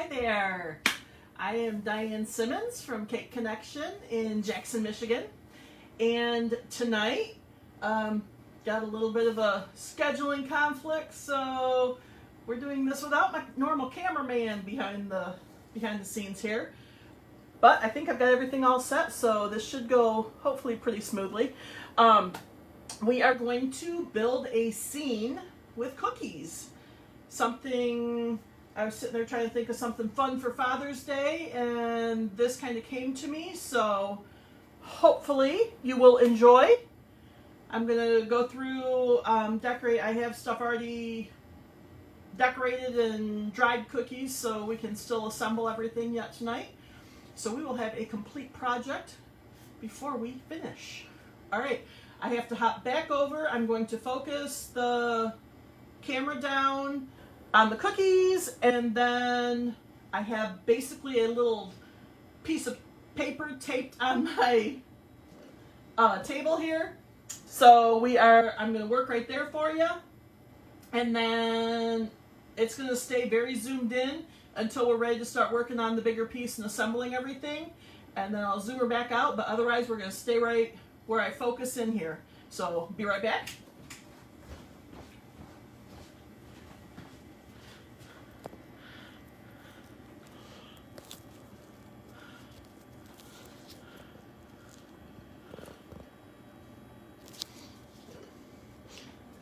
Hi there. I am Diane Simmons from Cake Connection in Jackson, Michigan. And tonight, got a little bit of a scheduling conflict, so we're doing this without my normal cameraman behind the scenes here. But I think I've got everything all set, so this should go hopefully pretty smoothly. We are going to build a scene with cookies. I was sitting there trying to think of something fun for Father's Day, and this kind of came to me, so hopefully you will enjoy. I'm going to go through, decorate. I have stuff already decorated and dried cookies, so we can still assemble everything yet tonight. So we will have a complete project before we finish. All right, I have to hop back over. I'm going to focus the camera down on the cookies, and then I have basically a little piece of paper taped on my table here. So I'm going to work right there for you, and then it's going to stay very zoomed in until we're ready to start working on the bigger piece and assembling everything, and then I'll zoom her back out, but otherwise we're going to stay right where I focus in here. So be right back.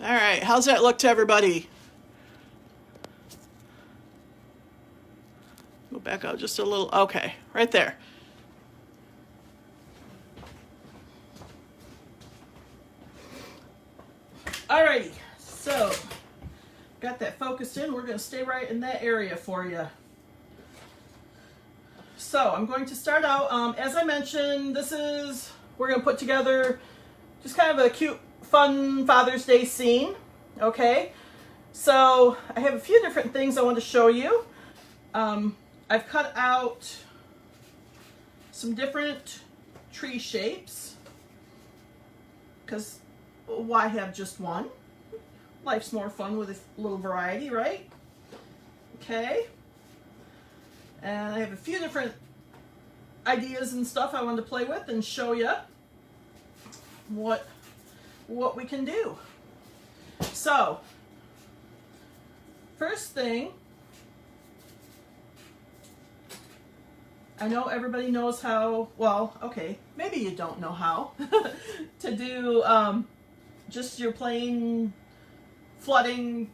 All right, how's that look to everybody? Go back out just a little. Okay, right there. Alrighty, so got that focused in. We're going to stay right in that area for you. So I'm going to start out, as I mentioned, we're going to put together just kind of a cute, fun Father's Day scene, okay? So I have a few different things I want to show you. I've cut out some different tree shapes, because why have just one? Life's more fun with a little variety, right? Okay. And I have a few different ideas and stuff I wanted to play with and show you what we can do. So, first thing, I know everybody knows how, well, okay, maybe you don't know how to do just your plain flooding,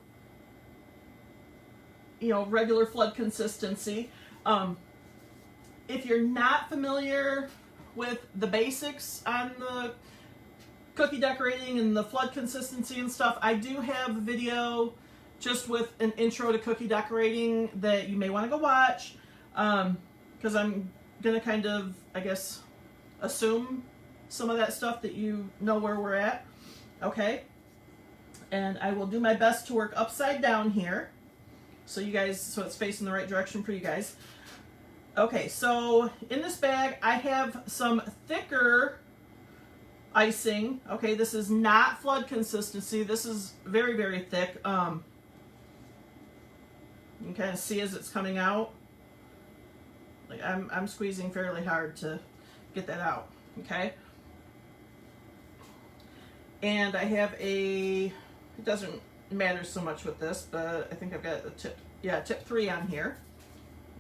regular flood consistency. If you're not familiar with the basics on the cookie decorating and the flood consistency and stuff, I do have a video just with an intro to cookie decorating that you may want to go watch, because I'm going to kind of, I guess, assume some of that stuff that you know where we're at, okay? And I will do my best to work upside down here, so it's facing the right direction for you guys. Okay, so in this bag I have some thicker icing. Okay, this is not flood consistency. This is very, very thick. You can kind of see as it's coming out. Like I'm squeezing fairly hard to get that out. Okay. And I have it doesn't matter so much with this, but I think I've got a tip 3 on here.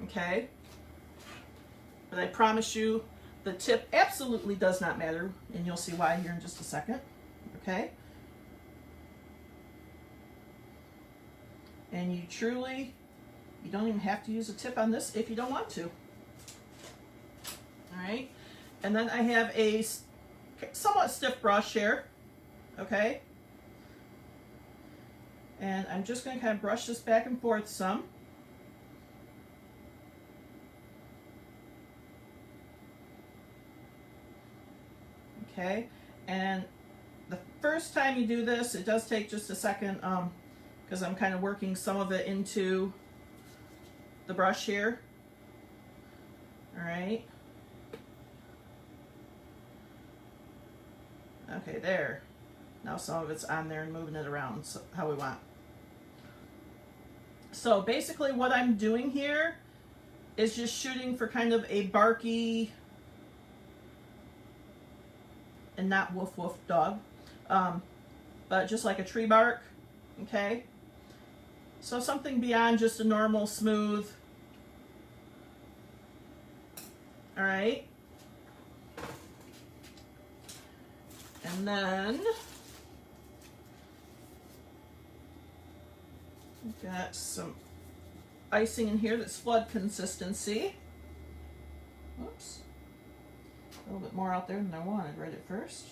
Okay. But I promise you, the tip absolutely does not matter, and you'll see why here in just a second. Okay? And you don't even have to use a tip on this if you don't want to. Alright? And then I have a somewhat stiff brush here. Okay? And I'm just going to kind of brush this back and forth some. Okay, and the first time you do this, it does take just a second, because I'm kind of working some of it into the brush here. All right. Okay, there. Now some of it's on there and moving it around how we want. So basically what I'm doing here is just shooting for kind of a barky and not woof woof dog, but just like a tree bark, okay? So something beyond just a normal smooth, all right? And then we've got some icing in here that's flood consistency. Whoops. A little bit more out there than I wanted right at first.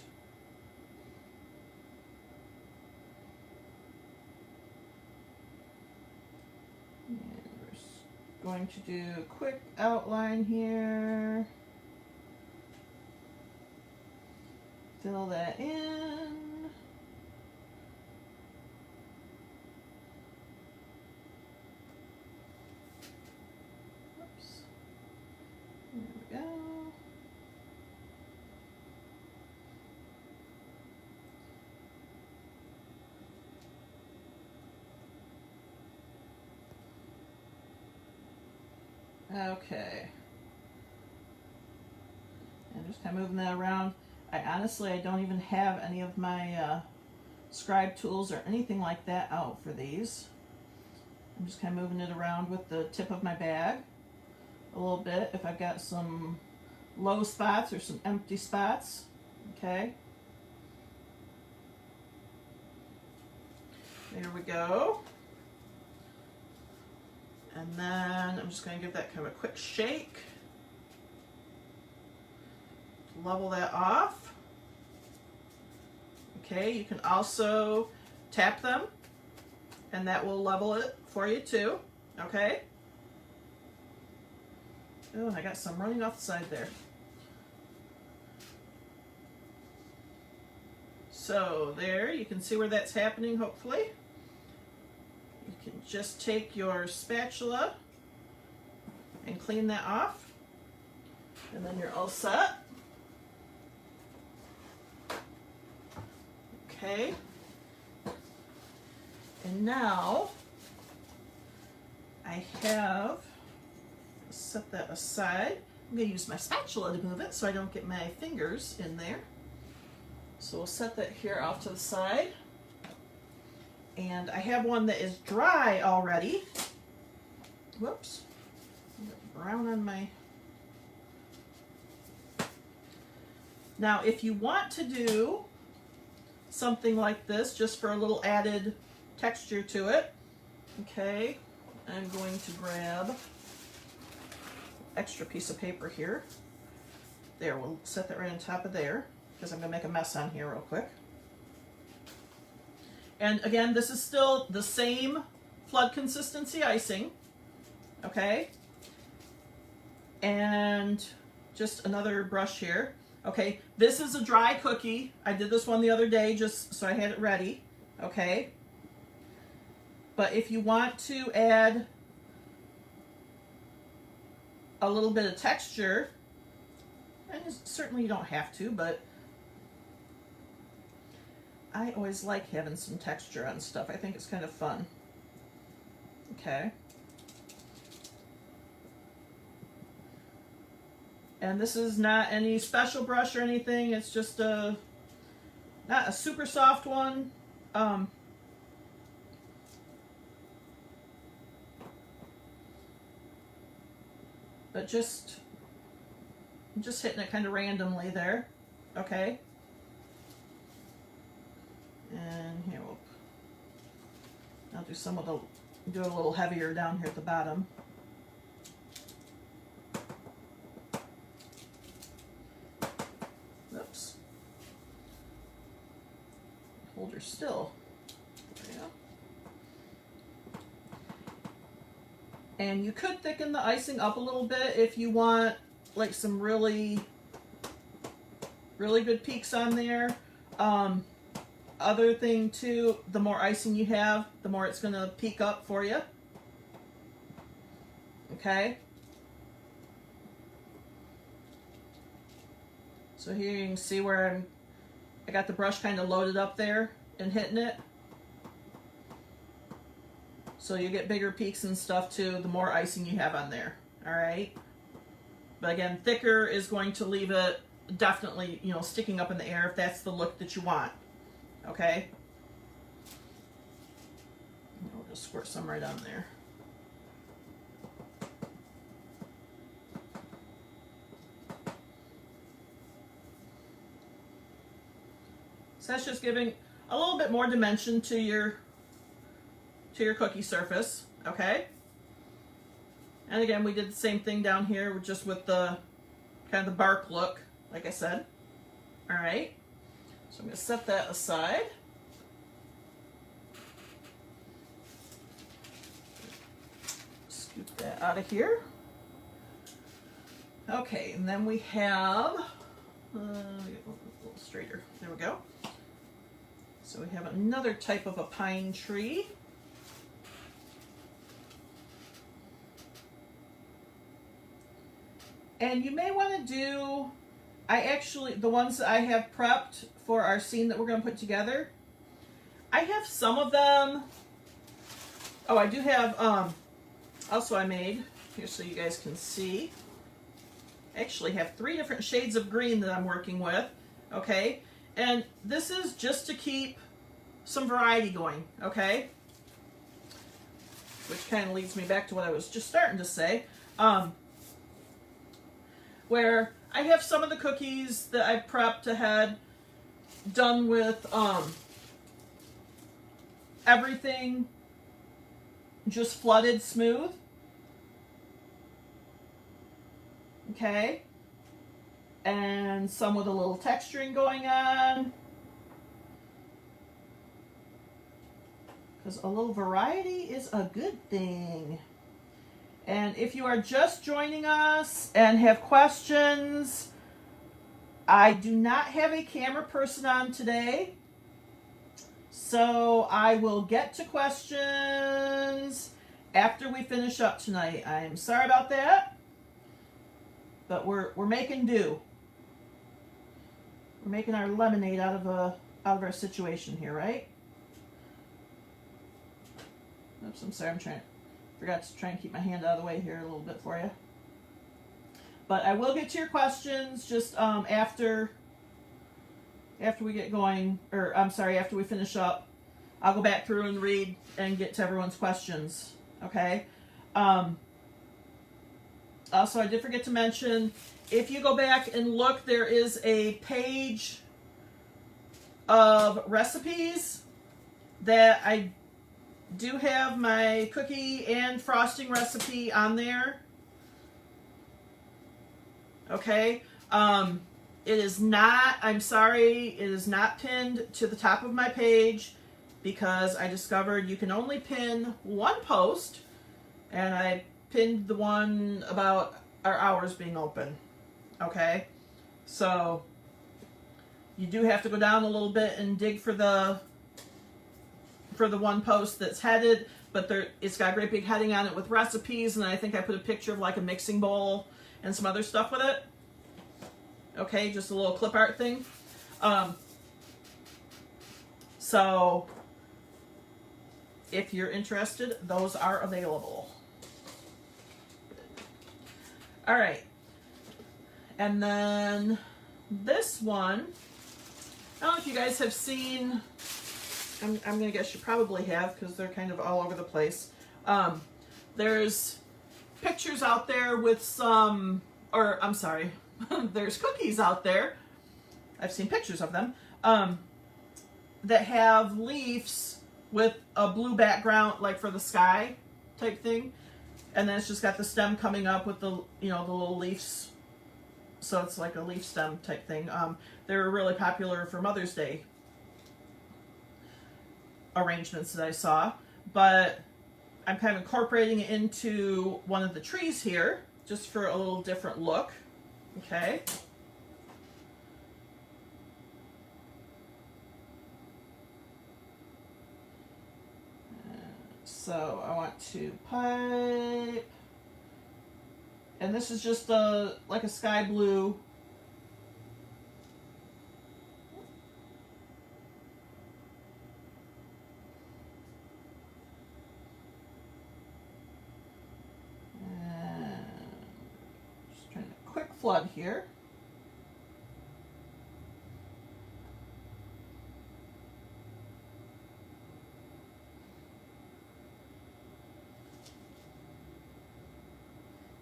And we're going to do a quick outline here. Fill that in. Oops. There we go. Okay. And just kind of moving that around. I don't even have any of my scribe tools or anything like that out for these. I'm just kind of moving it around with the tip of my bag a little bit if I've got some low spots or some empty spots. Okay. There we go. And then I'm just going to give that kind of a quick shake. Level that off. Okay, you can also tap them and that will level it for you too. Okay. Oh, I got some running off the side there. So there, you can see where that's happening hopefully. You can just take your spatula and clean that off and then you're all set. Okay, and now I have set that aside. I'm going to use my spatula to move it so I don't get my fingers in there. So we'll set that here off to the side. And I have one that is dry already. Whoops, brown on my... Now if you want to do something like this just for a little added texture to it, okay, I'm going to grab extra piece of paper here. There, we'll set that right on top of there because I'm going to make a mess on here real quick. And again, this is still the same flood consistency icing, okay? And just another brush here. Okay, this is a dry cookie. I did this one the other day just so I had it ready, okay? But if you want to add a little bit of texture, and certainly you don't have to, but I always like having some texture on stuff. I think it's kind of fun. Okay. And this is not any special brush or anything. It's just not a super soft one. But I'm just hitting it kind of randomly there. Okay. And here I'll do a little heavier down here at the bottom. Oops. Hold her still. There you go. And you could thicken the icing up a little bit if you want like some really good peaks on there. Other thing too, the more icing you have, the more it's going to peak up for you. Okay. So here you can see where I got the brush kind of loaded up there and hitting it. So you get bigger peaks and stuff too, the more icing you have on there. All right. But again, thicker is going to leave it definitely, you know, sticking up in the air if that's the look that you want. Okay. We'll just squirt some right on there. So that's just giving a little bit more dimension to your cookie surface, okay? And again, we did the same thing down here, just with the kind of the bark look, like I said. All right, so I'm going to set that aside. Scoop that out of here. Okay, and then we have, get a little straighter, there we go. So we have another type of a pine tree. And you may want to do, the ones that I have prepped for our scene that we're going to put together, I have some of them. Oh, I do have, also I made, here so you guys can see, I actually have 3 different shades of green that I'm working with, okay? And this is just to keep some variety going, okay? Which kind of leads me back to what I was just starting to say. Where I have some of the cookies that I prepped ahead done with everything just flooded smooth. Okay. And some with a little texturing going on. Because a little variety is a good thing. And if you are just joining us and have questions, I do not have a camera person on today. So I will get to questions after we finish up tonight. I am sorry about that. But we're making do. We're making our lemonade out of our situation here, right? Oops, I'm sorry, forgot to try and keep my hand out of the way here a little bit for you. But I will get to your questions just after we get going, or I'm sorry, after we finish up. I'll go back through and read and get to everyone's questions, okay? Also, I did forget to mention, if you go back and look, there is a page of recipes that I do have my cookie and frosting recipe on there. Okay. It is not, I'm sorry, it is not pinned to the top of my page because I discovered you can only pin one post, and I pinned the one about our hours being open. Okay. So you do have to go down a little bit and dig for the one post that's headed, but it's got a great big heading on it with recipes, and I think I put a picture of like a mixing bowl and some other stuff with it. Okay, just a little clip art thing. So if you're interested, those are available. All right. And then this one, I don't know if you guys have seen, I'm going to guess you probably have because they're kind of all over the place. There's pictures out there with some, or I'm sorry, there's cookies out there. I've seen pictures of them that have leaves with a blue background, like for the sky type thing. And then it's just got the stem coming up with the, the little leaves. So it's like a leaf stem type thing. They were really popular for Mother's Day arrangements that I saw, but I'm kind of incorporating it into one of the trees here just for a little different look. Okay. So I want to pipe, and this is just like a sky blue. flood here.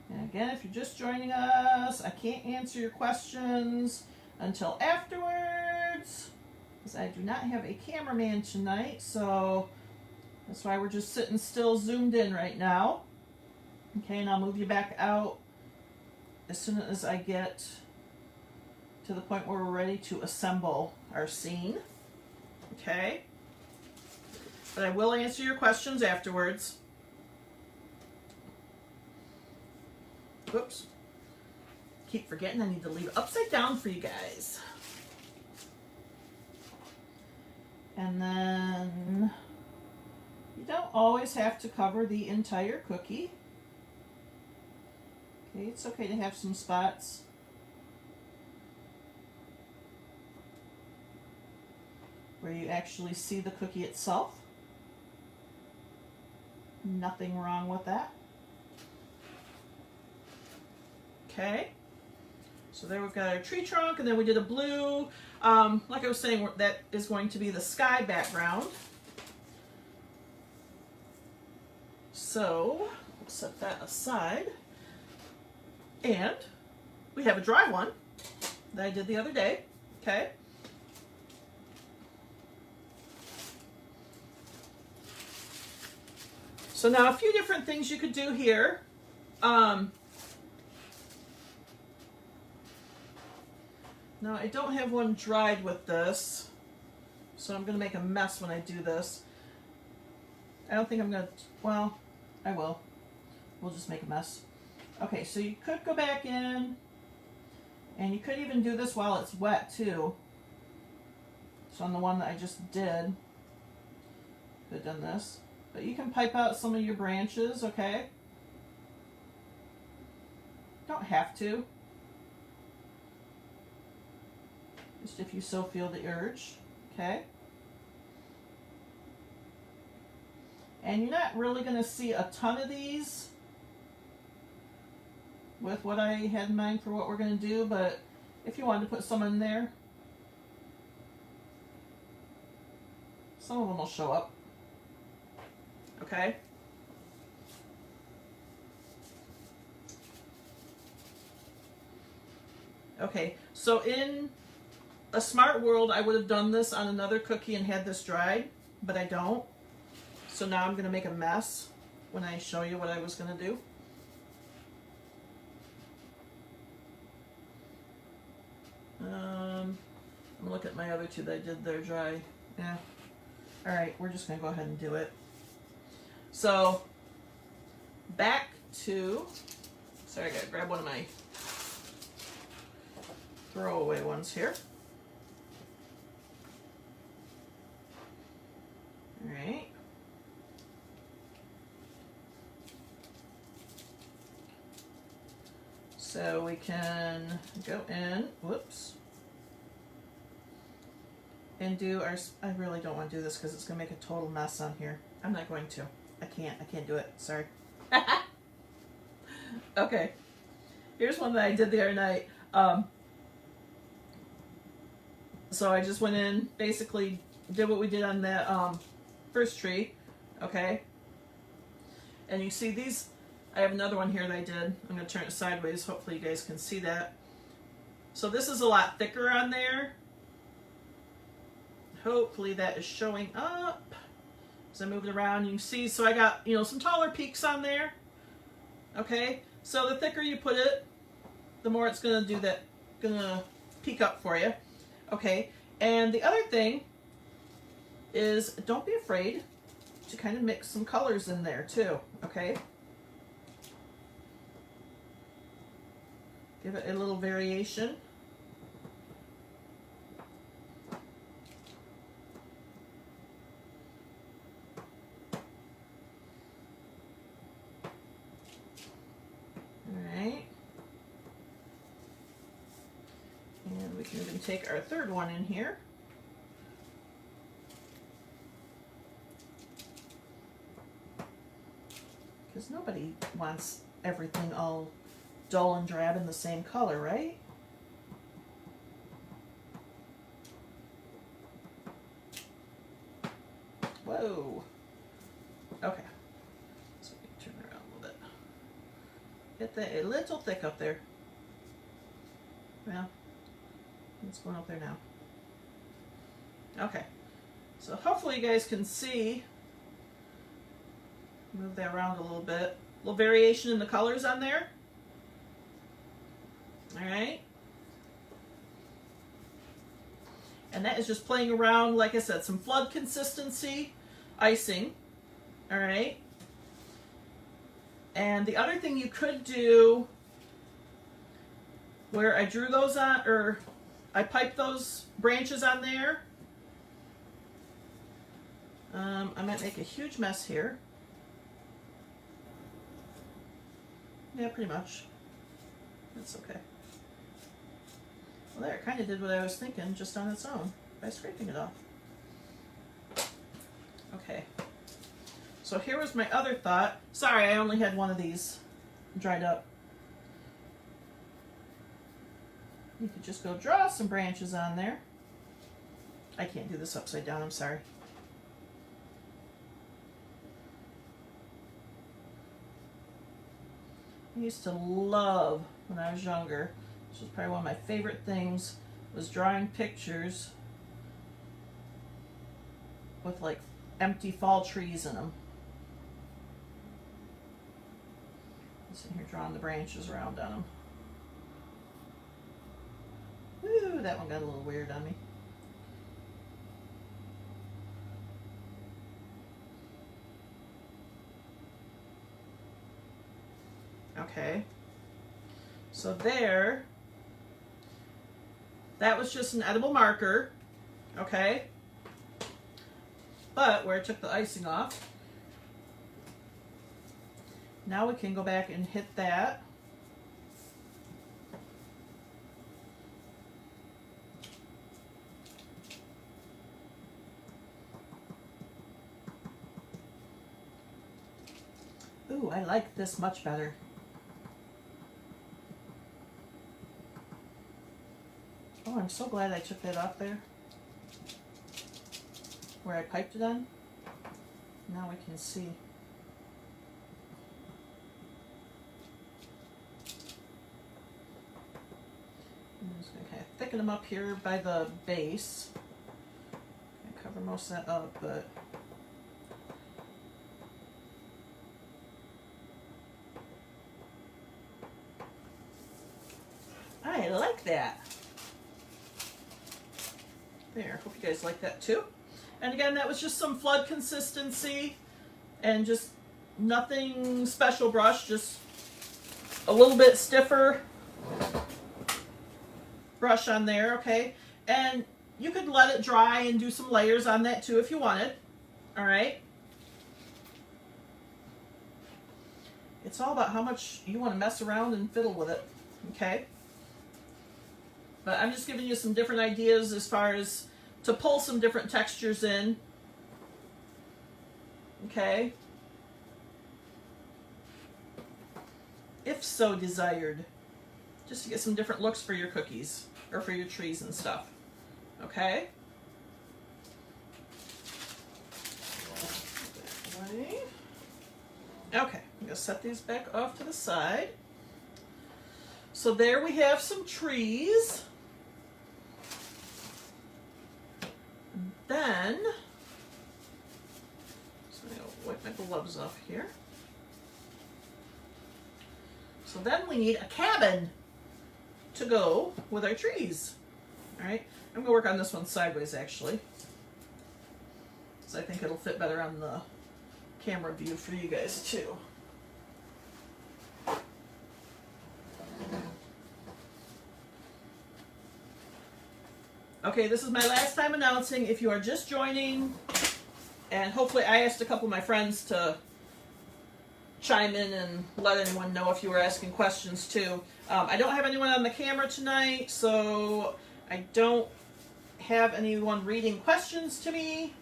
And again, if you're just joining us, I can't answer your questions until afterwards, because I do not have a cameraman tonight, so that's why we're just sitting still zoomed in right now. Okay, and I'll move you back out as soon as I get to the point where we're ready to assemble our scene. Okay? But I will answer your questions afterwards. Whoops. Keep forgetting I need to leave it upside down for you guys. And then you don't always have to cover the entire cookie. Okay, it's okay to have some spots. Where you actually see the cookie itself. Nothing wrong with that. Okay, so there we've got our tree trunk, and then we did a blue. Like I was saying, that is going to be the sky background. So, we'll set that aside. And we have a dry one that I did the other day. Okay. So now a few different things you could do here. Now I don't have one dried with this, so I'm going to make a mess when I do this. I don't think I'm going to, well, I will. We'll just make a mess. Okay, so you could go back in, and you could even do this while it's wet too. So on the one that I just did, could have done this. But you can pipe out some of your branches, okay? Don't have to. Just if you so feel the urge, okay? And you're not really going to see a ton of these with what I had in mind for what we're going to do, but if you wanted to put some in there, some of them will show up. Okay? Okay, so in a smart world, I would have done this on another cookie and had this dried, but I don't. So now I'm going to make a mess when I show you what I was going to do. I'm going to look at my other two that I did there dry. Yeah. Alright, we're just going to go ahead and do it. So, back to, sorry, I got to grab one of my throwaway ones here. Alright. So we can go in, whoops, and do our, I really don't want to do this because it's going to make a total mess on here. I'm not going to. I can't do it. Sorry. Okay. Here's one that I did the other night. So I just went in, basically did what we did on that first tree. Okay. And you see these, I have another one here that I did. I'm going to turn it sideways. Hopefully you guys can see that. So this is a lot thicker on there. Hopefully that is showing up. As I move it around, you can see, so I got, some taller peaks on there. Okay, so the thicker you put it, the more it's going to do that, going to peak up for you. Okay, and the other thing is don't be afraid to kind of mix some colors in there too. Okay, give it a little variation. We can even take our third one in here. Because nobody wants everything all dull and drab in the same color, right? Whoa. Okay. So we can turn around a little bit. Get that a little thick up there. Well, it's going up there now. Okay. So hopefully you guys can see. Move that around a little bit. A little variation in the colors on there. All right. And that is just playing around, like I said, some flood consistency icing. All right. And the other thing you could do, where I drew those on, or I piped those branches on there. I might make a huge mess here. Yeah, pretty much. That's okay. Well, there, it kind of did what I was thinking, just on its own, by scraping it off. Okay. So here was my other thought. Sorry, I only had one of these dried up. You could just go draw some branches on there. I can't do this upside down, I'm sorry. I used to love, when I was younger, this was probably one of my favorite things, was drawing pictures with like empty fall trees in them. I'm sitting here drawing the branches around on them. Ooh, that one got a little weird on me. Okay, so there, that was just an edible marker, okay, but where I took the icing off, now we can go back and hit that. Ooh, I like this much better. Oh, I'm so glad I took that off there, where I piped it on. Now we can see. I'm just going to kind of thicken them up here by the base. I cover most of that up, but I like that. There, hope you guys like that too. And again, that was just some flood consistency and just nothing special brush, just a little bit stiffer brush on there, okay? And you could let it dry and do some layers on that too if you wanted, all right? It's all about how much you want to mess around and fiddle with it, okay? But I'm just giving you some different ideas as far as to pull some different textures in. Okay? If so desired. Just to get some different looks for your cookies or for your trees and stuff. Okay? Okay, I'm going to set these back off to the side. So there we have some trees. Then, so I'm going to wipe my gloves off here. So then we need a cabin to go with our trees. All right, I'm going to work on this one sideways actually, because I think it'll fit better on the camera view for you guys too. Okay, this is my last time announcing. If you are just joining, and hopefully I asked a couple of my friends to chime in and let anyone know if you were asking questions too. I don't have anyone on the camera tonight, so I don't have anyone reading questions to me.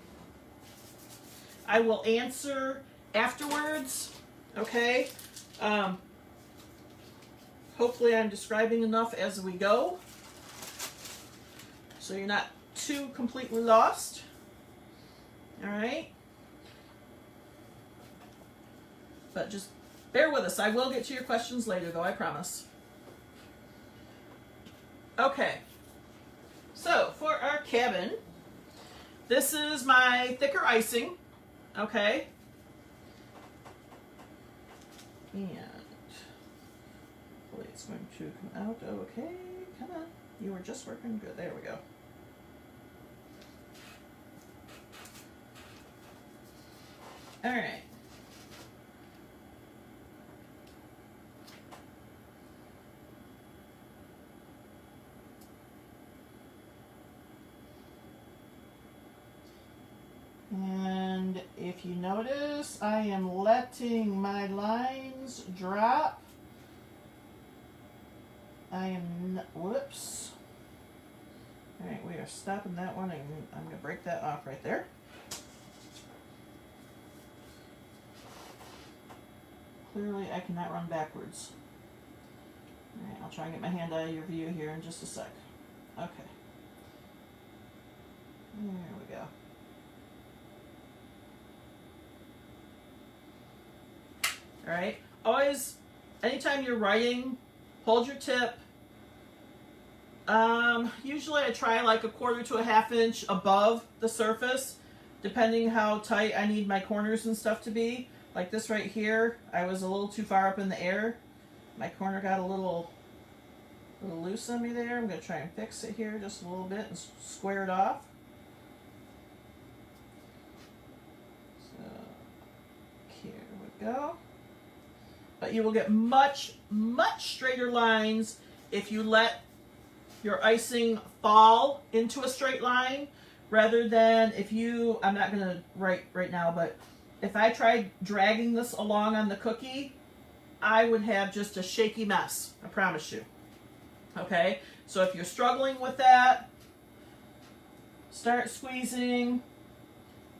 I will answer afterwards, okay? Hopefully I'm describing enough as we go, so you're not too completely lost. All right. But just bear with us. I will get to your questions later, though, I promise. Okay. So, for our cabin, this is my thicker icing. Okay. And hopefully it's going to come out okay. Come on. You were just working good. There we go. All right. And if you notice, I am letting my lines drop. Whoops. All right, we are stopping that one, and I'm going to break that off right there. Clearly, I cannot run backwards. All right, I'll try and get my hand out of your view here in just a sec. Okay. There we go. All right. Always, anytime you're writing, hold your tip. Usually I try like 1/4 to 1/2 inch above the surface, depending how tight I need my corners and stuff to be. Like this right here, I was a little too far up in the air. My corner got a little loose on me there. I'm going to try and fix it here just a little bit and square it off. So, here we go. But you will get much, much straighter lines if you let your icing fall into a straight line, rather than if you, I'm not going to write right now, but if I tried dragging this along on the cookie, I would have just a shaky mess, I promise you. Okay, so if you're struggling with that, start squeezing,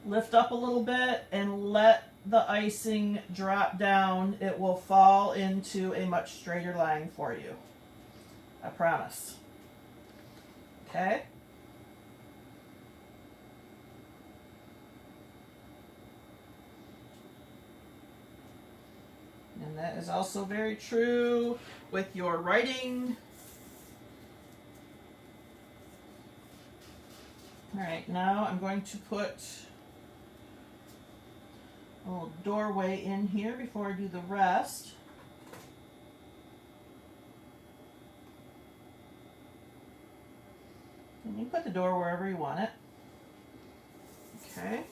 lift up a little bit, and let the icing drop down. It will fall into a much straighter line for you, I promise. Okay. And that is also very true with your writing. All right, now I'm going to put a little doorway in here before I do the rest. And you put the door wherever you want it. Okay.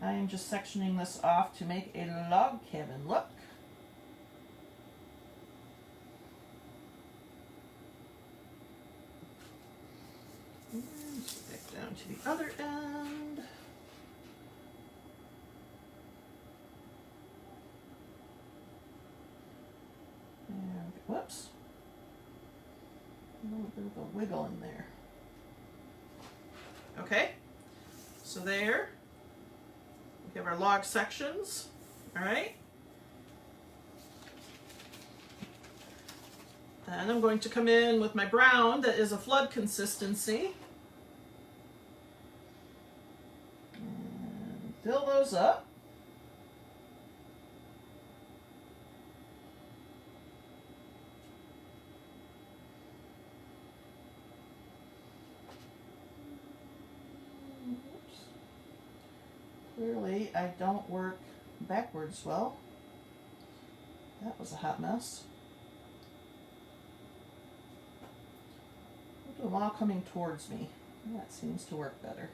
I am just sectioning this off to make a log cabin look. And back down to the other end. And whoops. A little bit of a wiggle in there. Okay. So there. We have our log sections. All right. And I'm going to come in with my brown that is a flood consistency. And fill those up. Oops. Clearly, I don't work backwards well. That was a hot mess. Them all coming towards me. That seems to work better.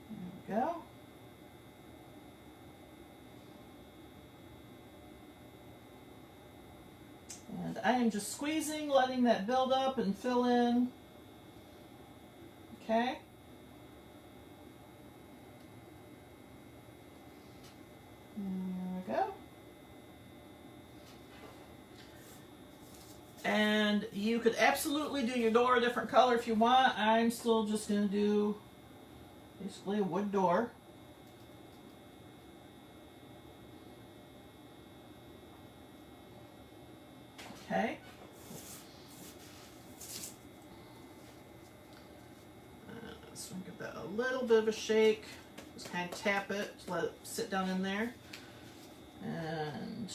There we go. And I am just squeezing, letting that build up and fill in. Okay. There we go. And you could absolutely do your door a different color if you want. I'm still just going to do basically a wood door. Okay. So give that a little bit of a shake. Just kind of tap it, just let it sit down in there. And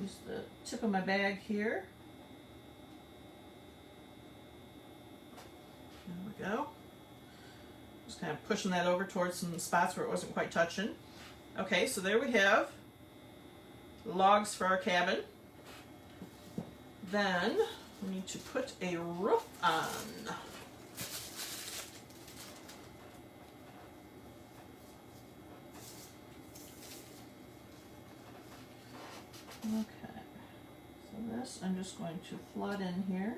use the tip of my bag here. There we go. Just kind of pushing that over towards some spots where it wasn't quite touching. Okay, so there we have logs for our cabin. Then we need to put a roof on. Okay, so this I'm just going to flood in here.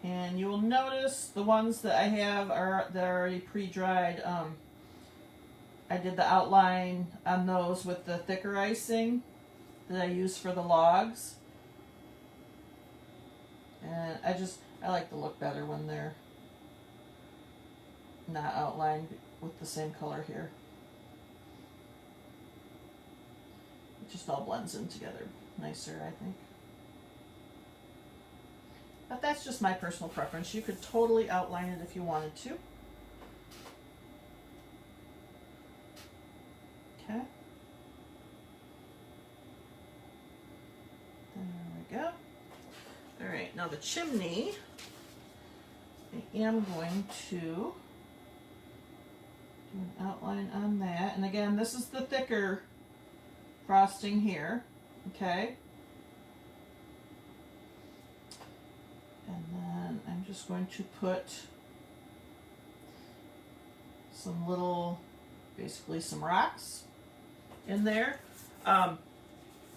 And you will notice the ones that I have are already pre-dried. I did the outline on those with the thicker icing that I use for the logs. And I like to look better when they're not outlined with the same color here. It just all blends in together nicer, I think. But that's just my personal preference. You could totally outline it if you wanted to. Okay. There we go. All right, now the chimney, I am going to do an outline on that. And again, this is the thicker frosting here, okay? And then I'm just going to put some little, basically some rocks in there. I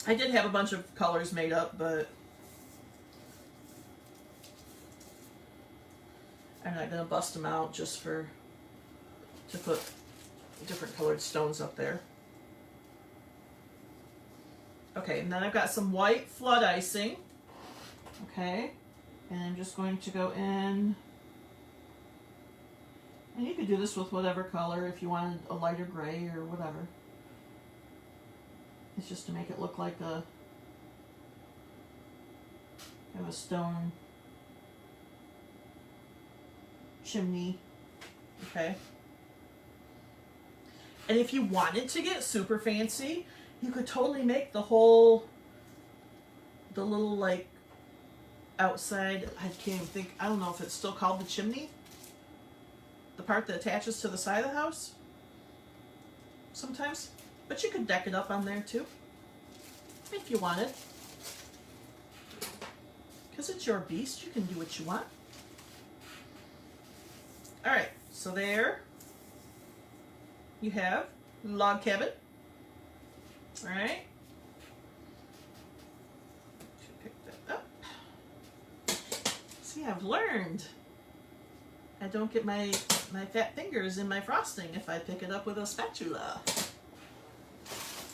did have a bunch of colors made up, but I'm not going to bust them out just to put different colored stones up there. Okay, and then I've got some white flood icing. Okay, and I'm just going to go in, and you could do this with whatever color if you wanted a lighter gray or whatever. It's just to make it look like a stone chimney. Okay. And if you wanted to get super fancy, you could totally make the little like outside, I can't even think, I don't know if it's still called the chimney. The part that attaches to the side of the house. Sometimes. But you could deck it up on there too. If you wanted. Because it's your beast, you can do what you want. Alright, so there you have log cabin. Alright. Pick that up. See, I've learned. I don't get my fat fingers in my frosting if I pick it up with a spatula.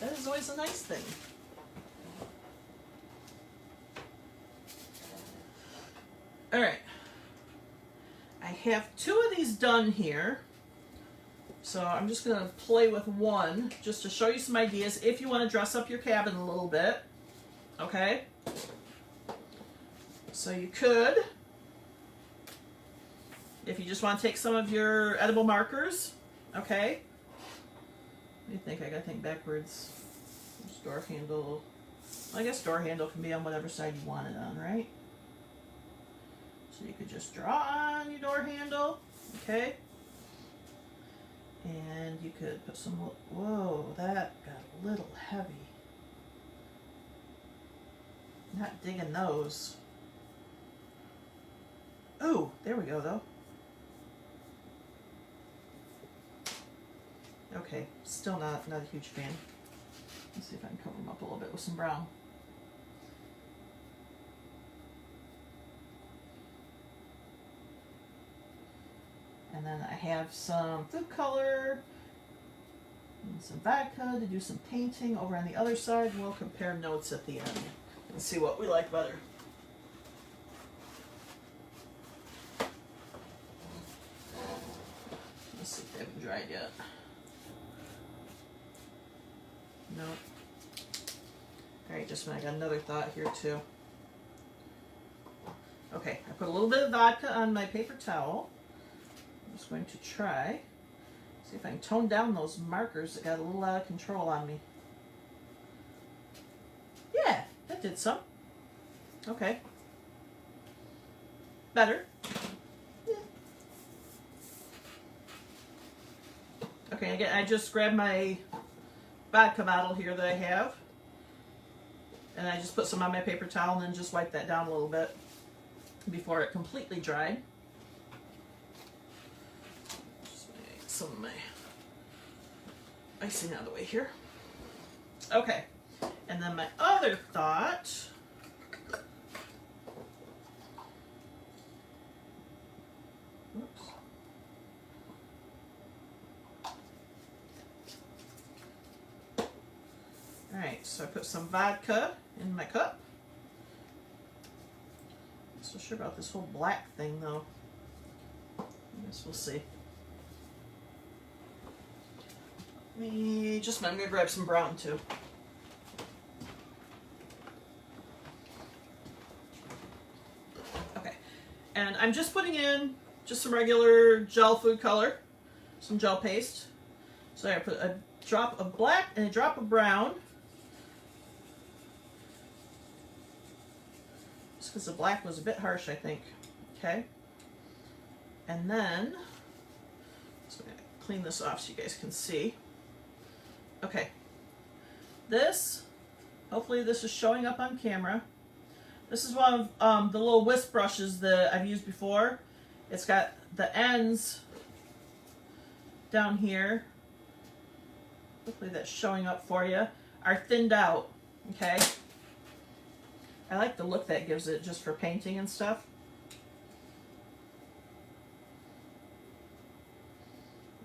That is always a nice thing. Alright. I have two of these done here. So I'm just going to play with one just to show you some ideas if you want to dress up your cabin a little bit. Okay? So you could, if you just want to take some of your edible markers, okay? What do you think? I got to think backwards. There's door handle. I guess door handle can be on whatever side you want it on, right? So you could just draw on your door handle, okay? And you could put some, whoa, that got a little heavy. Not digging those. Oh, there we go though. Okay, still not a huge fan. Let's see if I can cover them up a little bit with some brown. And then I have some food color and some vodka to do some painting over on the other side. We'll compare notes at the end and see what we like better. Let's see if they haven't dried yet. No. Alright, just when I got another thought here too. Okay, I put a little bit of vodka on my paper towel. I'm just going to try, see if I can tone down those markers that got a little out of control on me. Yeah, that did some. Okay. Better. Yeah. Okay, again, I just grabbed my vodka bottle here that I have, and I just put some on my paper towel and then just wipe that down a little bit before it completely dried. Just make some of my icing out of the way here. Okay, and then my other thought, whoops. Alright, so I put some vodka in my cup. Not so sure about this whole black thing though. I guess we'll see. I'm gonna grab some brown too. Okay, and I'm just putting in just some regular gel food color, some gel paste. So I put a drop of black and a drop of brown. Just because the black was a bit harsh, I think. Okay, and then so I'm gonna clean this off so you guys can see. Okay, this, hopefully this is showing up on camera. This is one of the little whisk brushes that I've used before. It's got the ends down here, hopefully that's showing up for you, are thinned out, okay? I like the look that gives it just for painting and stuff.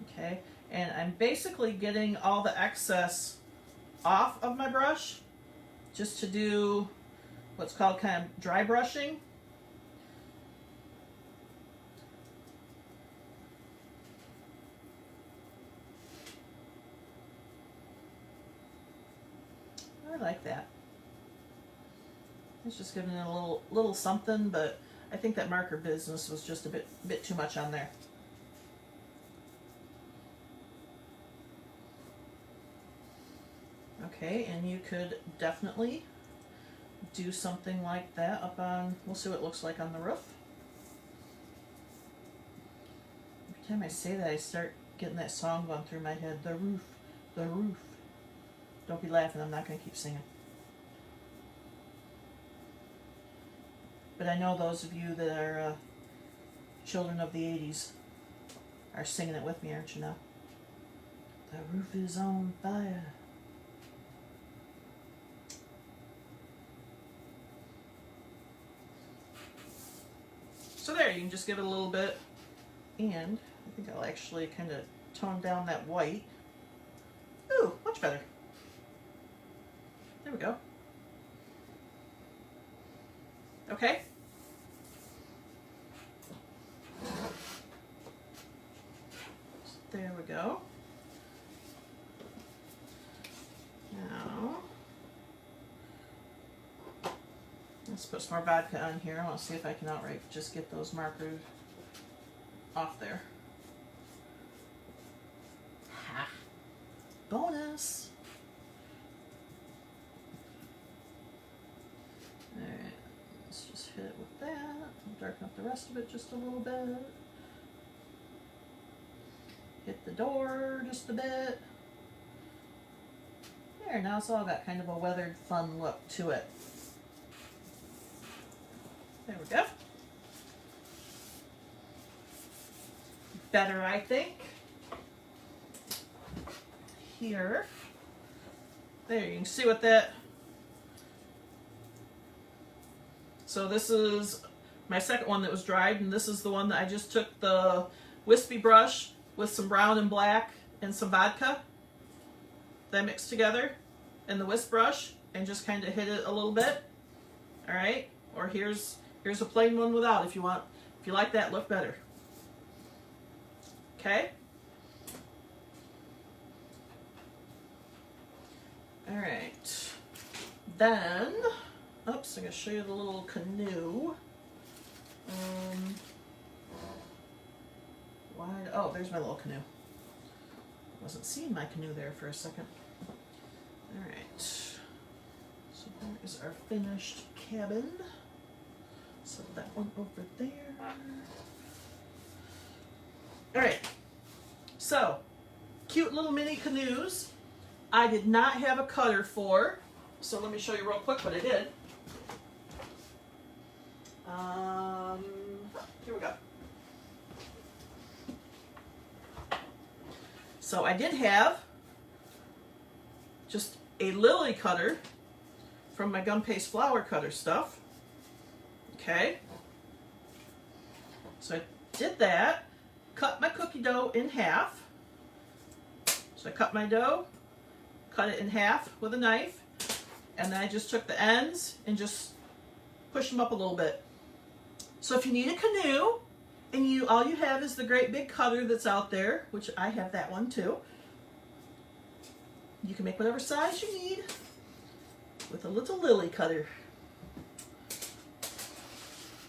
Okay, and I'm basically getting all the excess off of my brush just to do what's called kind of dry brushing. I like that. It's just giving it a little something, but I think that marker business was just a bit too much on there. Okay, and you could definitely do something like that up on, we'll see what it looks like on the roof. Every time I say that, I start getting that song going through my head, the roof, the roof. Don't be laughing, I'm not going to keep singing. But I know those of you that are children of the 80s are singing it with me, aren't you now? The roof is on fire. So there, you can just give it a little bit, and I think I'll actually kind of tone down that white. Ooh, much better. There we go. Okay. There we go. Now, let's put some more vodka on here. I want to see if I can outright just get those markers off there. Ha! Bonus! Alright, let's just hit it with that. Darken up the rest of it just a little bit. Hit the door just a bit. There, now it's all got kind of a weathered, fun look to it. There we go. Better, I think. Here. There, you can see what that... So this is my second one that was dried, and this is the one that I just took the wispy brush with some brown and black and some vodka that I mixed together in the whisk brush and just kind of hit it a little bit. All right, or here's a plain one without if you want. If you like that look better. Okay, All right. Then, oops, I'm going to show you the little canoe. Oh, there's my little canoe. Wasn't seeing my canoe there for a second. All right. So there is our finished cabin. Set that one over there. All right. So, cute little mini canoes. I did not have a cutter for, so let me show you real quick what I did. Here we go. So I did have just a lily cutter from my gum paste flower cutter stuff. Okay. So I did that, cut my cookie dough in half. So I cut my dough, cut it in half with a knife, and then I just took the ends and just pushed them up a little bit. So if you need a canoe, and all you have is the great big cutter that's out there, which I have that one too, you can make whatever size you need with a little lily cutter,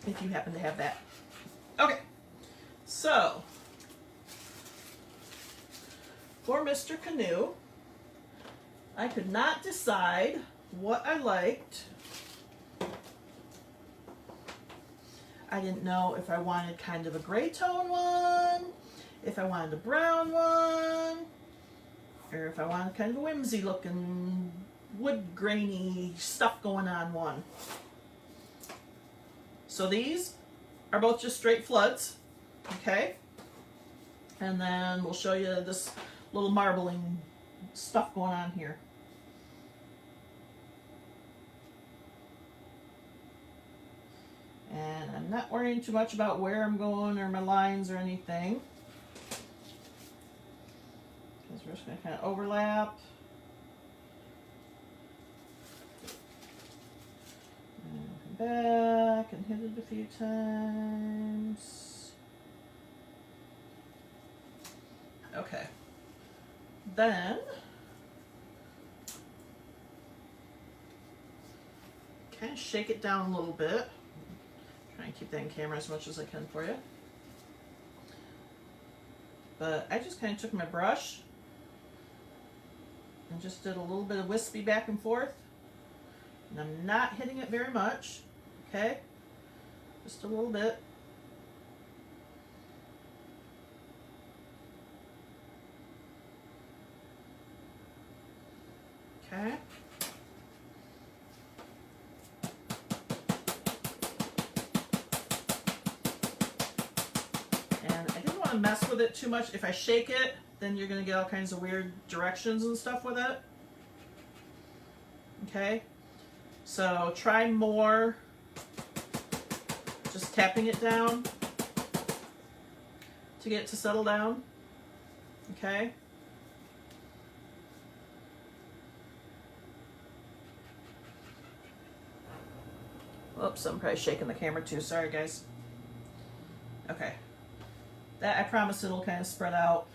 if you happen to have that. Okay, so for Mr. Canoe, I could not decide what I liked. I didn't know if I wanted kind of a gray tone one, if I wanted a brown one, or if I wanted kind of a whimsy looking wood grainy stuff going on one. So these are both just straight floods, okay? And then we'll show you this little marbling stuff going on here. And I'm not worrying too much about where I'm going or my lines or anything, because we're just going to kind of overlap. And come back and hit it a few times. Okay. Then kind of shake it down a little bit. Try and keep that in camera as much as I can for you. But I just kind of took my brush and just did a little bit of wispy back and forth. And I'm not hitting it very much, okay? Just a little bit. Okay. Mess with it too much. If I shake it, then you're going to get all kinds of weird directions and stuff with it. Okay, so try more just tapping it down to get it to settle down. Okay. Whoops, I'm probably shaking the camera too. Sorry, guys. Okay. That, I promise it'll kind of spread out.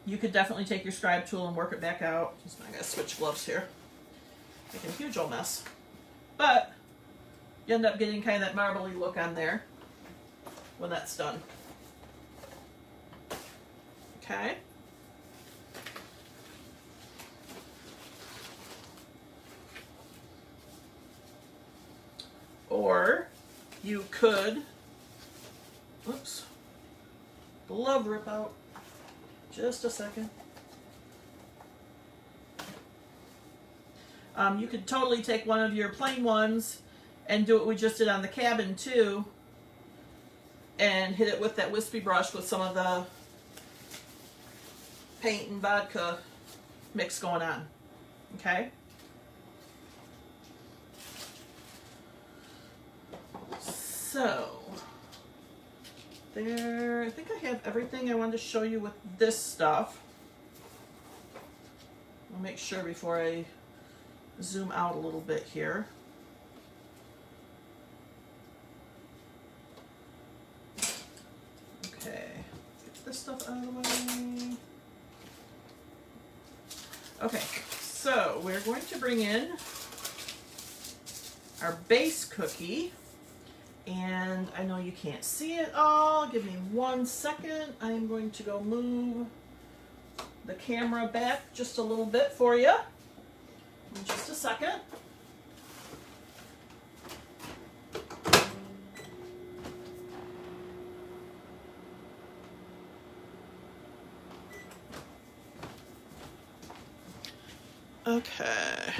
You could definitely take your scribe tool and work it back out. I gotta switch gloves here. Making a huge old mess. But you end up getting kind of that marbly look on there when that's done. Okay. Or you could, oops, glove rip out. Just a second. You could totally take one of your plain ones and do what we just did on the cabin too, and hit it with that wispy brush with some of the paint and vodka mix going on. Okay? So, there, I think I have everything I wanted to show you with this stuff. I'll make sure before I zoom out a little bit here. Okay, get this stuff out of the way. Okay, so we're going to bring in our base cookie. And I know you can't see it all. Give me 1 second. I'm going to go move the camera back just a little bit for you. In just a second. Okay.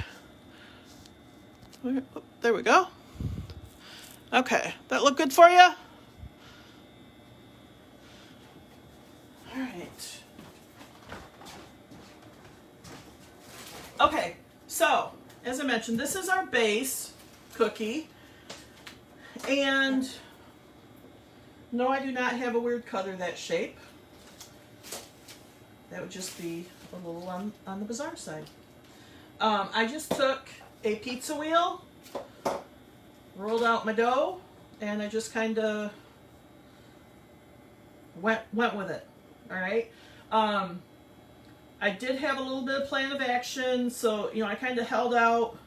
There we go. Okay, that look good for you? All right. Okay, so as I mentioned, this is our base cookie. And no, I do not have a weird cutter that shape. That would just be a little on the bizarre side. I just took a pizza wheel, rolled out my dough, and I just kind of went with it. All right. I did have a little bit of plan of action, so I kind of held out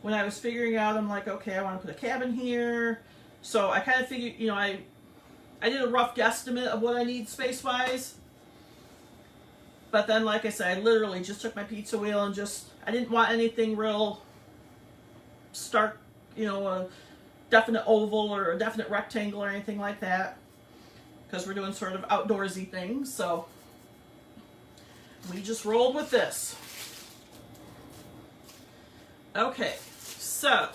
when I was figuring out. I'm like, okay, I want to put a cabin here, so I kind of figured, I did a rough guesstimate of what I need space wise. But then, like I said, I literally just took my pizza wheel and I didn't want anything real stark, a definite oval or a definite rectangle or anything like that, because we're doing sort of outdoorsy things. So we just rolled with this. Okay, so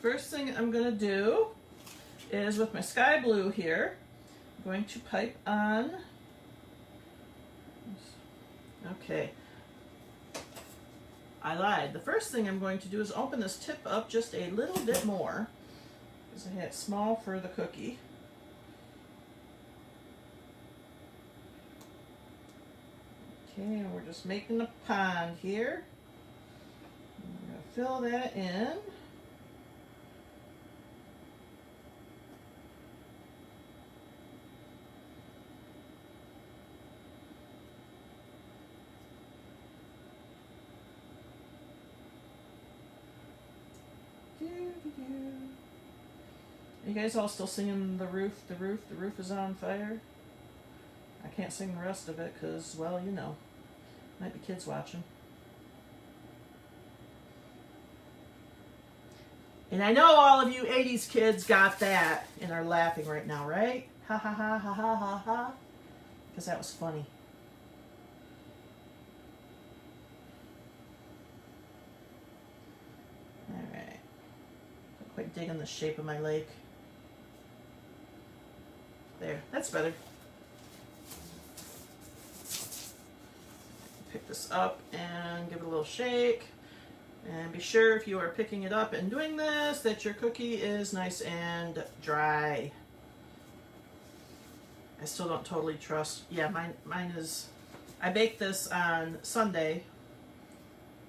first thing I'm going to do is with my sky blue here, I'm going to pipe on. Okay. I lied. The first thing I'm going to do is open this tip up just a little bit more, because I had it small for the cookie. Okay, and we're just making a pond here. I'm going to fill that in. You guys all still singing the roof is on fire? I can't sing the rest of it because, well, might be kids watching. And I know all of you 80s kids got that and are laughing right now, right? Ha ha ha ha ha ha ha. Because that was funny. Alright. Not quite digging the shape of my lake. There, that's better. Pick this up and give it a little shake. And be sure, if you are picking it up and doing this, that your cookie is nice and dry. I still don't totally trust. Yeah, mine is. I baked this on Sunday,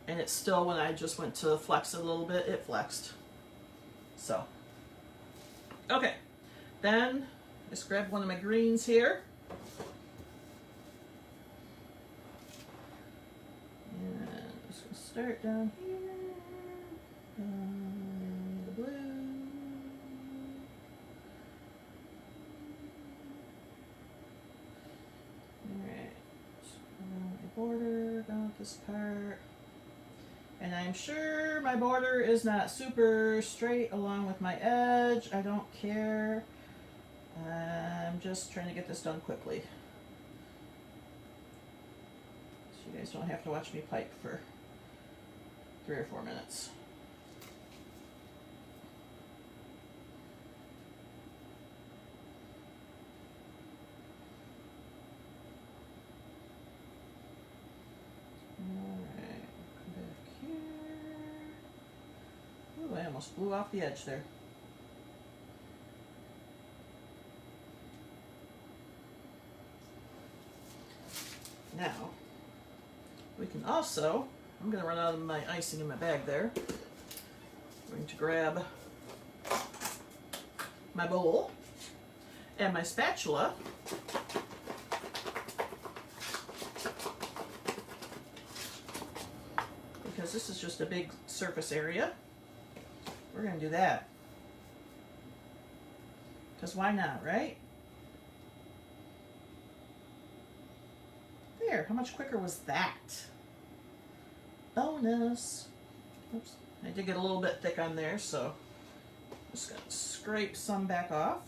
and it's still, when I just went to flex it a little bit, it flexed. So, okay. Then, just grab one of my greens here. And just gonna start down here. The blue. Alright. My border down this part. And I'm sure my border is not super straight along with my edge. I don't care. I'm just trying to get this done quickly, so you guys don't have to watch me pipe for 3 or 4 minutes. Alright, come back here. Ooh, I almost blew off the edge there. Now, we can also, I'm going to run out of my icing in my bag there. I'm going to grab my bowl and my spatula. this is just a big surface area. We're going to do that. Because why not, right? There, how much quicker was that? Bonus. Oops, I did get a little bit thick on there, so I'm just going to scrape some back off.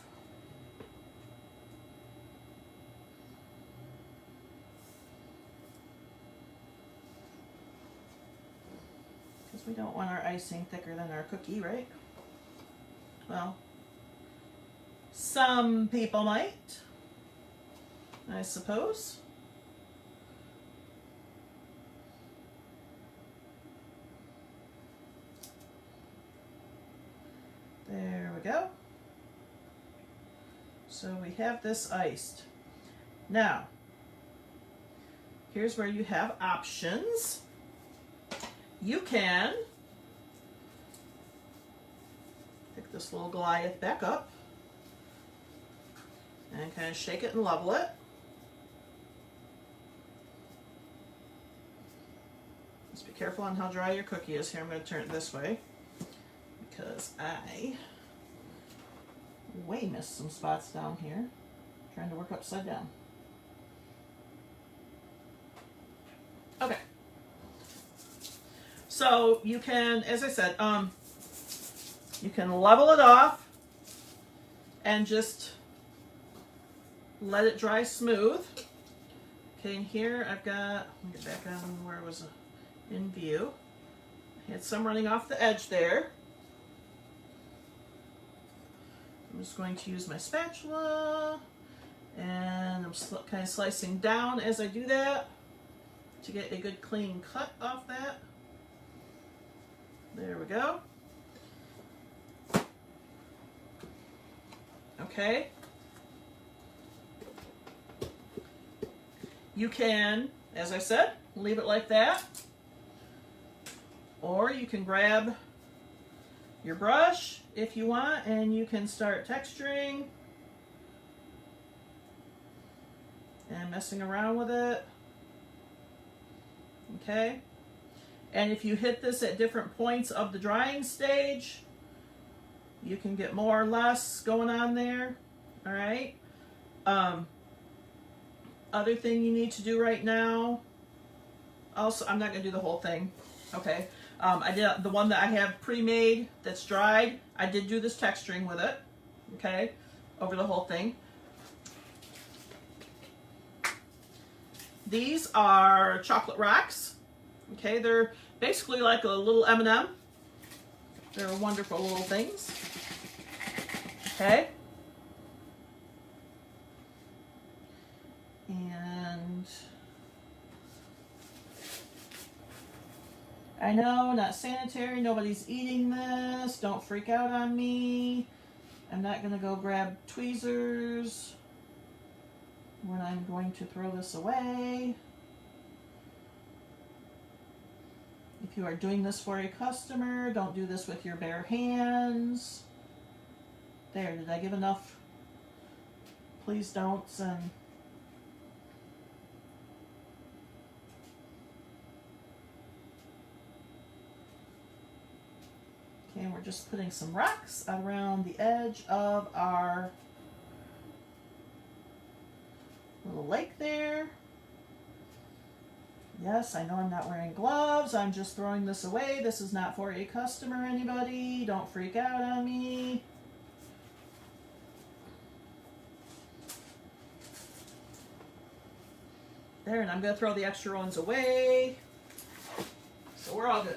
Because we don't want our icing thicker than our cookie, right? Well, some people might, I suppose. There we go. So we have this iced. Now, here's where you have options. You can pick this little Goliath back up and kind of shake it and level it. Just be careful on how dry your cookie is. Here, I'm going to turn it this way because I way missed some spots down here trying to work upside down. Okay. So you can, as I said, you can level it off and just let it dry smooth. Okay, and here I've got, let me get back on where it was in view. I had some running off the edge there. I'm just going to use my spatula, and I'm kind of slicing down as I do that to get a good clean cut off that. There we go. Okay. You can, as I said, leave it like that, or you can grab your brush if you want, and you can start texturing and messing around with it. Okay, and if you hit this at different points of the drying stage, you can get more or less going on there. All right. Other thing you need to do right now, also, I'm not going to do the whole thing. Okay. I did the one that I have pre-made that's dried. I did do this texturing with it, okay, over the whole thing. These are chocolate rocks, okay. They're basically like a little M&M. They're wonderful little things, okay. And I know, not sanitary, nobody's eating this, don't freak out on me. I'm not going to go grab tweezers when I'm going to throw this away. If you are doing this for a customer, don't do this with your bare hands. There, did I give enough please don'ts and okay, and we're just putting some rocks around the edge of our little lake there. Yes, I know I'm not wearing gloves. I'm just throwing this away. This is not for a customer, anybody. Don't freak out on me. There, and I'm going to throw the extra ones away. So we're all good.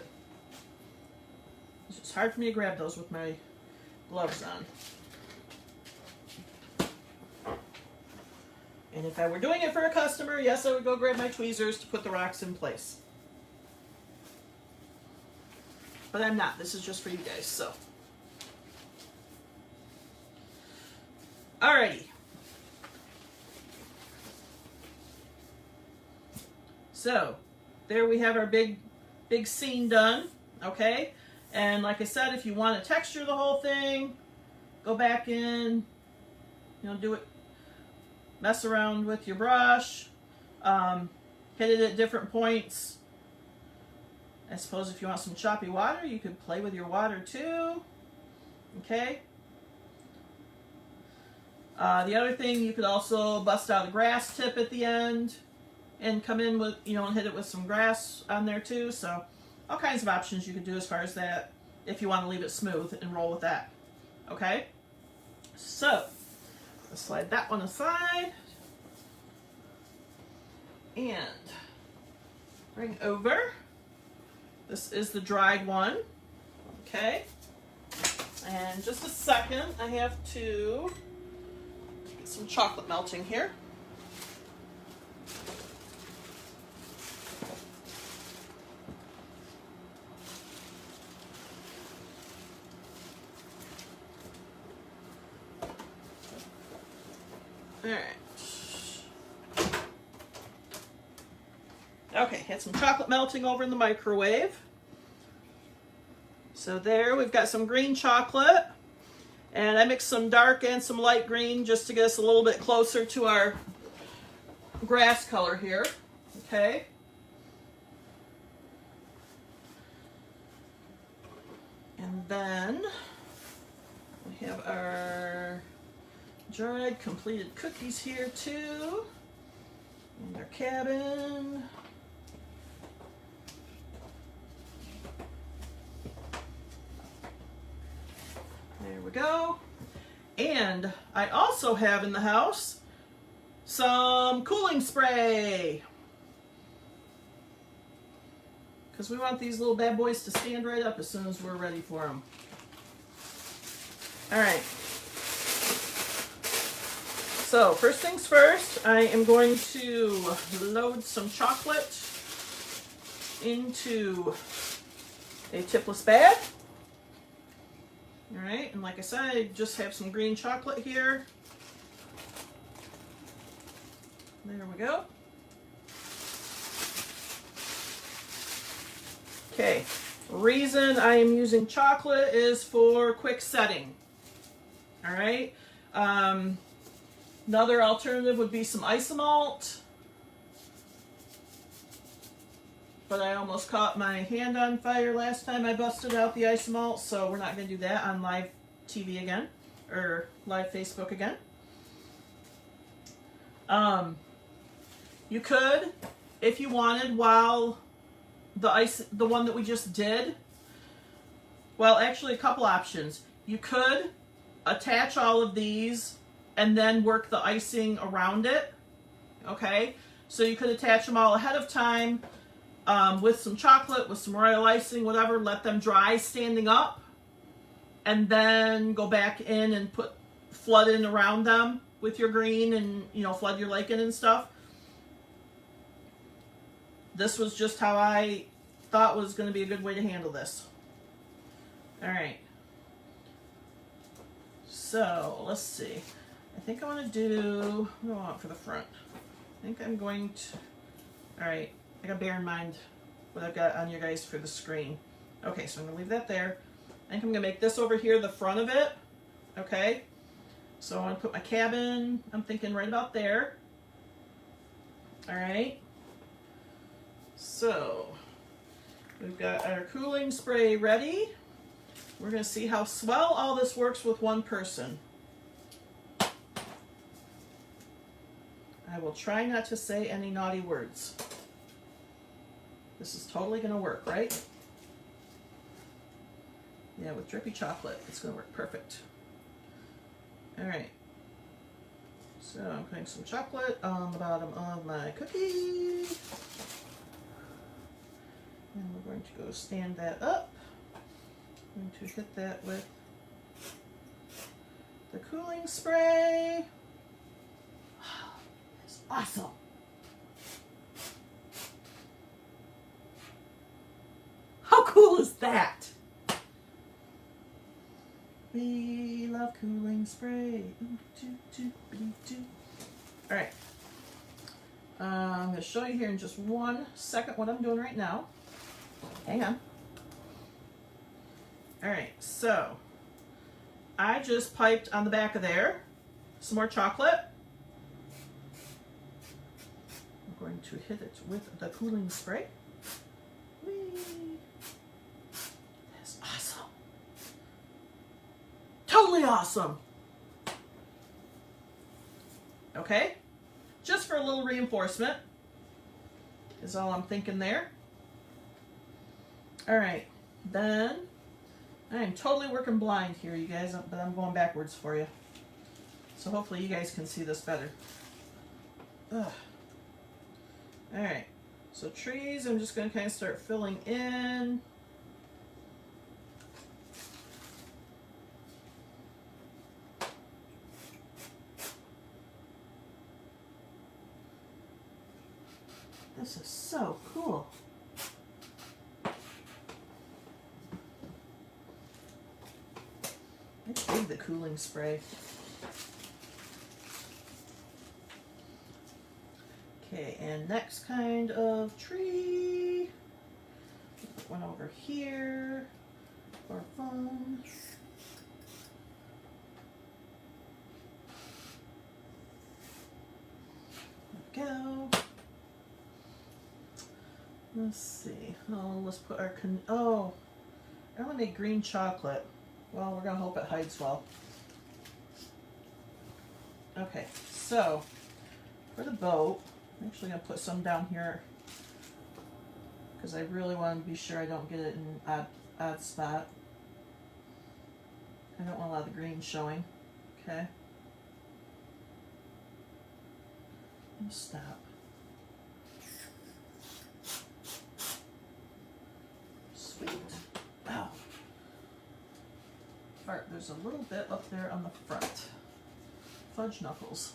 It's just hard for me to grab those with my gloves on. And if I were doing it for a customer, yes, I would go grab my tweezers to put the rocks in place. But I'm not. This is just for you guys, so. Alrighty. So, there we have our big scene done, okay? And like I said, if you want to texture the whole thing, go back in, do it, mess around with your brush, hit it at different points, I suppose if you want some choppy water, you could play with your water too. Okay. The other thing, you could also bust out a grass tip at the end and come in with, and hit it with some grass on there too. So all kinds of options you could do as far as that if you want to leave it smooth and roll with that. Okay. So let's slide that one aside and bring over. This is the dried one. Okay. And just a second, I have to get some chocolate melting here. All right. Okay, had some chocolate melting over in the microwave. So there, we've got some green chocolate. And I mixed some dark and some light green just to get us a little bit closer to our grass color here. Okay. And then we have our dried completed cookies here too. And our cabin. There we go. And I also have in the house some cooling spray, because we want these little bad boys to stand right up as soon as we're ready for them. All right. So first things first, I am going to load some chocolate into a tipless bag. All right, and like I said, I just have some green chocolate here. There we go. Okay, reason I am using chocolate is for quick setting. All right. Another alternative would be some isomalt, but I almost caught my hand on fire last time I busted out the isomalt, so we're not going to do that on live TV again, or live Facebook again. You could, if you wanted, while the one that we just did, well, actually a couple options. You could attach all of these and then work the icing around it. Okay, so you could attach them all ahead of time with some chocolate, with some royal icing, whatever. Let them dry standing up, and then go back in and flood in around them with your green, and flood your lake in and stuff. This was just how I thought was going to be a good way to handle this. All right. So let's see. I think I want to do, what do I want for the front? I think I'm going to, all right, I got to bear in mind what I've got on you guys for the screen. Okay, so I'm going to leave that there. I think I'm going to make this over here the front of it. Okay, so I want to put my cabin, I'm thinking right about there. All right, so we've got our cooling spray ready. We're going to see how swell all this works with one person. I will try not to say any naughty words. This is totally going to work, right? Yeah, with drippy chocolate, it's going to work perfect. All right. So I'm putting some chocolate on the bottom of my cookie. And we're going to go stand that up. I'm going to hit that with the cooling spray. It's awesome. How cool is that? We love cooling spray. All right. I'm going to show you here in just 1 second what I'm doing right now. Hang on. All right, so I just piped on the back of there some more chocolate. I'm going to hit it with the cooling spray. Whee! totally awesome. Okay, just for a little reinforcement is all I'm thinking there. All right, then I am totally working blind here, you guys, but I'm going backwards for you. So hopefully you guys can see this better. Ugh. All right, so trees, I'm just going to kind of start filling in. This is so cool. I dig the cooling spray. Okay, and next kind of tree. Put one over here for fun. There we go. Let's see. Oh, let's put our oh, I only made green chocolate. Well, we're gonna hope it hides well. Okay, so for the boat, I'm actually gonna put some down here because I really want to be sure I don't get it in an odd spot. I don't want a lot of the green showing. Okay. And stop. Sweet. Oh. Fart, there's a little bit up there on the front. Fudge knuckles.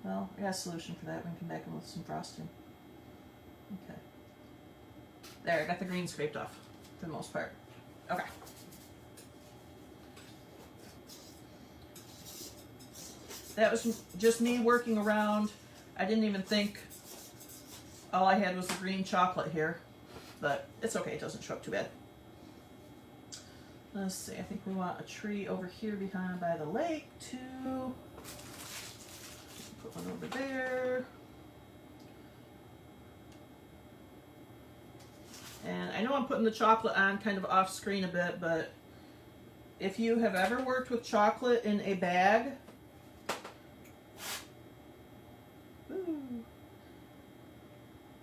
Well, I got a solution for that. We can come back in with some frosting. Okay. There, I got the green scraped off for the most part. Okay. That was just me working around. I didn't even think all I had was the green chocolate here, but it's okay, it doesn't show up too bad. Let's see, I think we want a tree over here behind by the lake too. Put one over there. And I know I'm putting the chocolate on kind of off screen a bit, but if you have ever worked with chocolate in a bag,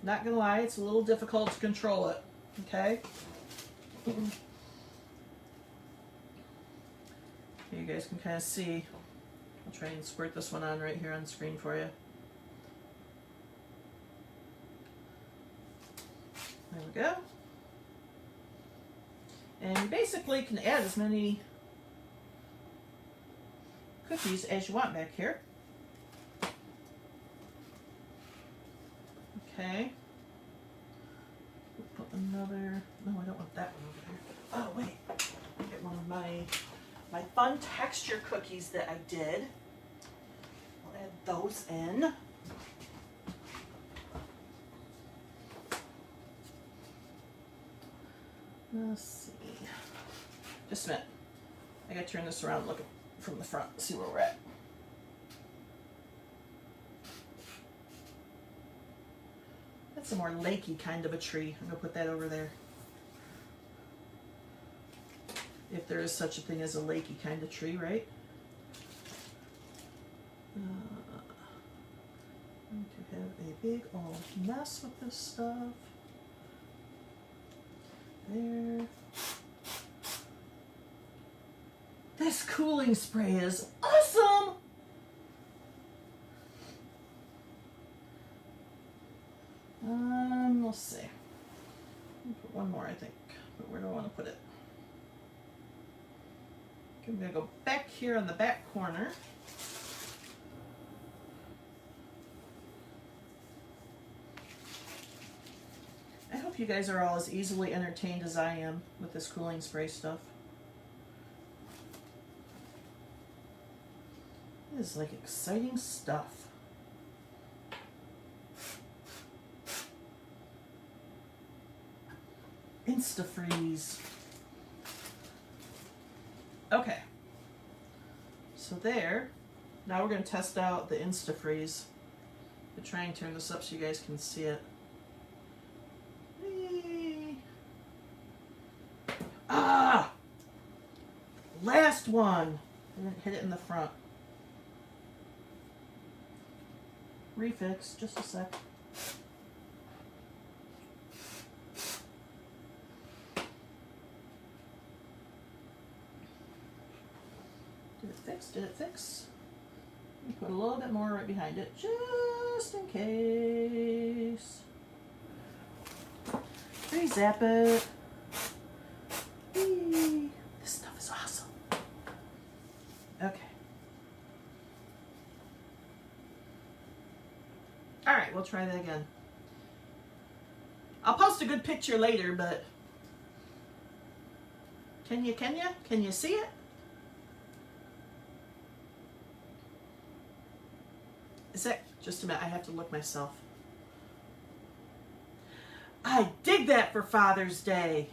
not gonna lie, it's a little difficult to control it, okay? Here you guys can kind of see. I'll try and squirt this one on right here on the screen for you. There we go. And you basically can add as many cookies as you want back here. Okay. We'll put another, no, I don't want that one over there. Oh, wait. I'll get one of my fun texture cookies that I did. I'll add those in. Let's see. Just a minute. I gotta turn this around and look from the front, see where we're at. That's a more lakey kind of a tree. I'm gonna put that over there. If there is such a thing as a lakey kind of tree, right? I'm going to have a big old mess with this stuff. There. This cooling spray is awesome! Let's see. I'll put one more, I think. But where do I want to put it? I'm going to go back here on the back corner. I hope you guys are all as easily entertained as I am with this cooling spray stuff. It is like exciting stuff. Instafreeze. Okay. So there. Now we're going to test out the Instafreeze. I'll try and turn this up so you guys can see it. Ah! Last one. I didn't hit it in the front. Refix, just a sec. Did it fix? Did it fix? Let me put a little bit more right behind it, just in case. Re-zap it. Whee. This stuff is awesome. Okay. All right, we'll try that again. I'll post a good picture later, but can you see it? Is that, just a minute, I have to look myself. I dig that for Father's Day.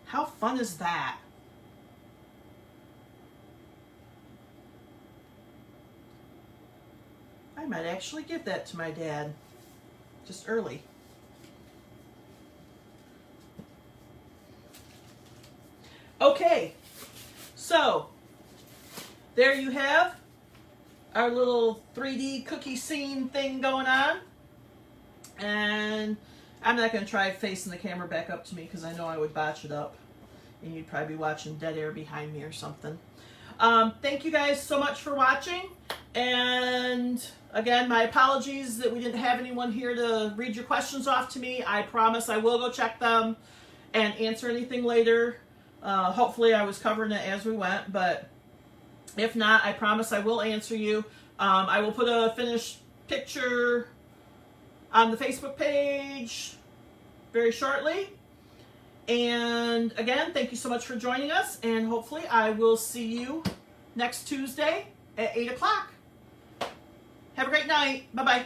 How fun is that? I might actually give that to my dad, just early. Okay, so there you have our little 3D cookie scene thing going on. And I'm not going to try facing the camera back up to me because I know I would botch it up. And you'd probably be watching dead air behind me or something. Thank you guys so much for watching. And again, my apologies that we didn't have anyone here to read your questions off to me. I promise I will go check them and answer anything later. Hopefully I was covering it as we went, but if not, I promise I will answer you. I will put a finished picture on the Facebook page very shortly. And again, thank you so much for joining us, and hopefully I will see you next Tuesday at 8 o'clock. Have a great night. Bye-bye.